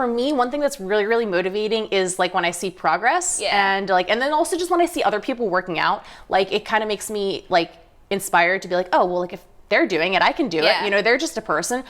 For me, one thing that's really, really motivating is like when I see progress and then also just when I see other people working out, like it kind of makes me like inspired to be like, oh, well, like if they're doing it, I can do it. You know, they're just a person.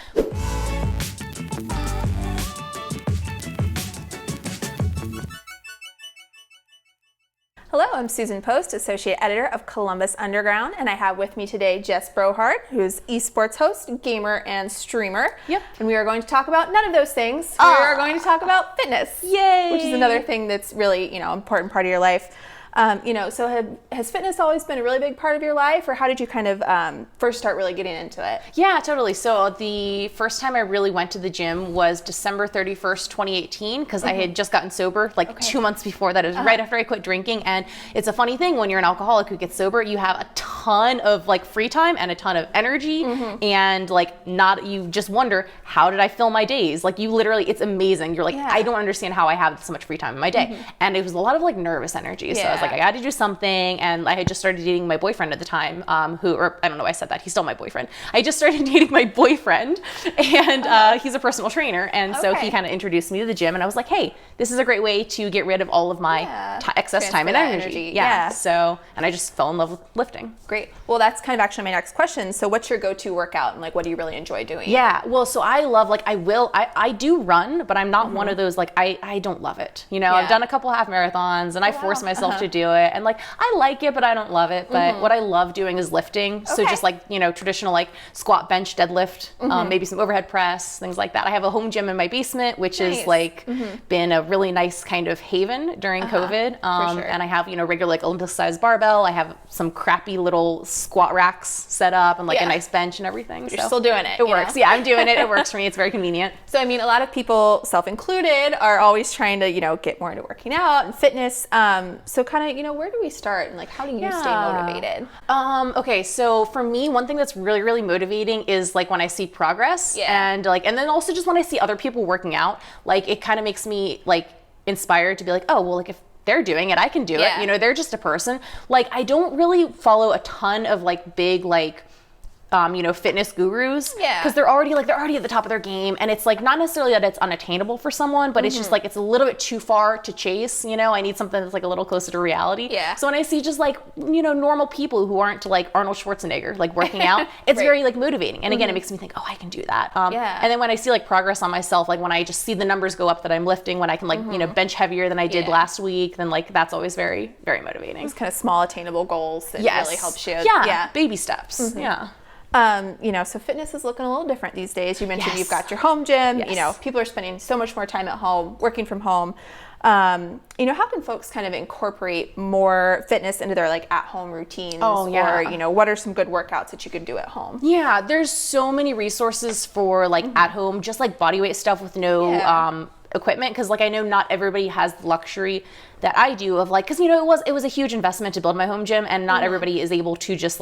Hello, I'm Susan Post, Associate Editor of Columbus Underground, and I have with me today Jess Brohart, who's esports host, gamer, and streamer. Yep. And we are going to talk about none of those things. We are going to talk about fitness. Yay! Which is another thing that's really, important part of your life. So has fitness always been a really big part of your life, or how did you kind of first start really getting into it? Yeah, totally. So the first time I really went to the gym was December 31st, 2018, because I had just gotten sober 2 months before that. It was right after I quit drinking. And it's a funny thing, when you're an alcoholic who gets sober, you have a ton of free time and a ton of energy and you just wonder, how did I fill my days? You literally, it's amazing. You're I don't understand how I have so much free time in my day. And it was a lot of nervous energy. So I was I got to do something. And I had just started dating my boyfriend at the time, I don't know why I said that. He's still my boyfriend. I just started dating my boyfriend, and he's a personal trainer. And so he kind of introduced me to the gym, and I was like, hey, this is a great way to get rid of all of my excess time and energy. So, and I just fell in love with lifting. Great. Well, that's kind of actually my next question. So what's your go-to workout, and what do you really enjoy doing? Yeah. Well, so I love, I do run, but I'm not one of those, I don't love it. I've done a couple half marathons, and I force myself to do it. And I like it, but I don't love it. But what I love doing is lifting. So just traditional squat, bench, deadlift, maybe some overhead press, things like that. I have a home gym in my basement, which is been a really nice kind of haven during COVID. And I have, regular Olympus-sized barbell. I have some crappy little squat racks set up and a nice bench and everything. You're still doing it. It works. Yeah, I'm doing it. It works for me. It's very convenient. So, a lot of people, self-included, are always trying to, get more into working out and fitness. So kind of, where do we start, and how do you stay motivated? Okay, so for me, one thing that's really, really motivating is when I see progress and then also just when I see other people working out, it kind of makes me inspired to be like, oh, well, if they're doing it, I can do it. They're just a person. I don't really follow a ton of big fitness gurus, because they're already at the top of their game, and it's not necessarily that it's unattainable for someone, but it's just it's a little bit too far to chase. I need something that's a little closer to reality. So when I see just normal people who aren't Arnold Schwarzenegger working out, it's very motivating, and again, it makes me think, oh, I can do that. And then when I see progress on myself, when I just see the numbers go up that I'm lifting, when I can bench heavier than I did last week, then that's always very, very motivating. It's kind of small attainable goals that really helps you. Baby steps. So fitness is looking a little different these days. You mentioned you've got your home gym. People are spending so much more time at home, working from home. How can folks kind of incorporate more fitness into their at-home routines? Or, what are some good workouts that you could do at home? Yeah, there's so many resources for at home, just bodyweight stuff with no equipment, because I know not everybody has the luxury that I do of because it was a huge investment to build my home gym, and not everybody is able to just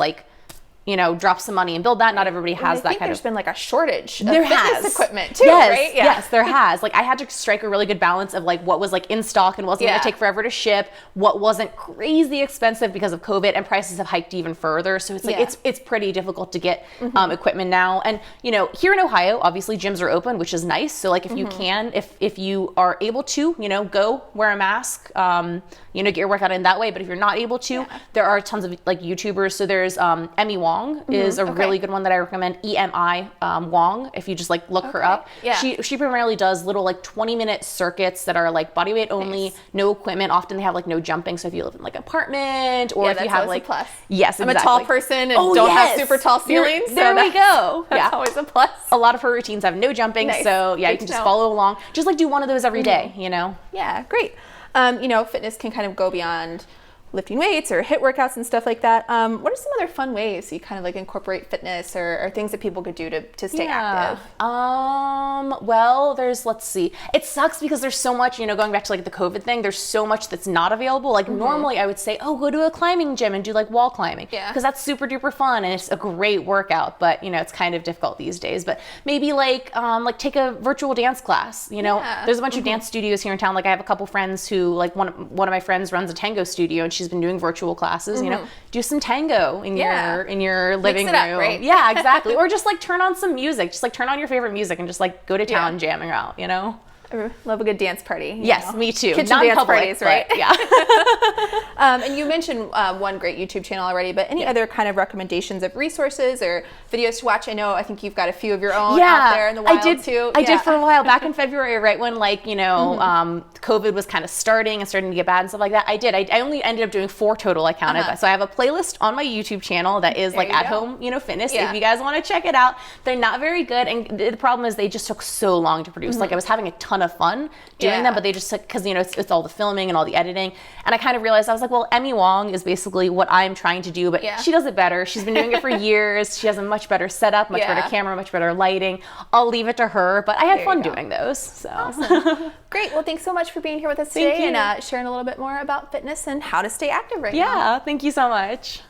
drop some money and build that. Not everybody has that kind of. There's been a shortage of there fitness has. equipment too, yes, right? Yes, there has. I had to strike a really good balance of what was in stock and wasn't going to take forever to ship, what wasn't crazy expensive because of COVID, and prices have hiked even further. So it's it's pretty difficult to get equipment now. And here in Ohio, obviously gyms are open, which is nice. So if you can, if you are able to, go wear a mask, get your workout in that way. But if you're not able to, there are tons of YouTubers. So there's Emmy Wong is a really good one that I recommend. EMI Wong, if you just look her up. She primarily does little 20-minute circuits that are body weight only, no equipment. Often they have no jumping. So if you live in an apartment, or if you have a plus. Yes, I'm a tall person and don't have super tall ceilings. There we go. That's always a plus. A lot of her routines have no jumping. Nice. So you can just follow along. Just do one of those every day, Yeah, great. Fitness can kind of go beyond lifting weights or HIIT workouts and stuff like that. What are some other fun ways you kind of incorporate fitness or things that people could do to stay active? Well, let's see. It sucks because there's so much, going back to the COVID thing, there's so much that's not available. Normally I would say, oh, go to a climbing gym and do wall climbing. Because that's super duper fun and it's a great workout, but it's kind of difficult these days. But maybe take a virtual dance class. There's a bunch of dance studios here in town. I have a couple friends who one of my friends runs a tango studio, and she's been doing virtual classes. Do some tango in your living room. Up, right? Yeah, exactly. Or just turn on some music. Just turn on your favorite music and just go to town jamming out. I love a good dance party. Yes, me too. Kitchen Not dance public, parties, right? Yeah. And you mentioned one great YouTube channel already, but any other kind of recommendations of resources or videos to watch? I think you've got a few of your own out there in the wild too. I did for a while back in February, right when COVID was kind of starting and starting to get bad and stuff like that. I only ended up doing 4 total. I counted. So I have a playlist on my YouTube channel that is like at home, fitness. If you guys want to check it out, they're not very good. And the problem is they just took so long to produce. Like I was having a ton of fun doing them, but they just took, because it's all the filming and all the editing. And I kind of realized, I was like, well, Emmy Wong is basically what I'm trying to do, but she does it better. She's been doing it for years. She has a much better setup, much better camera, much better lighting. I'll leave it to her, but I had fun doing those. So awesome. Great. Well, thanks so much for being here with us today and sharing a little bit more about fitness and how to stay active right now. Yeah, thank you so much.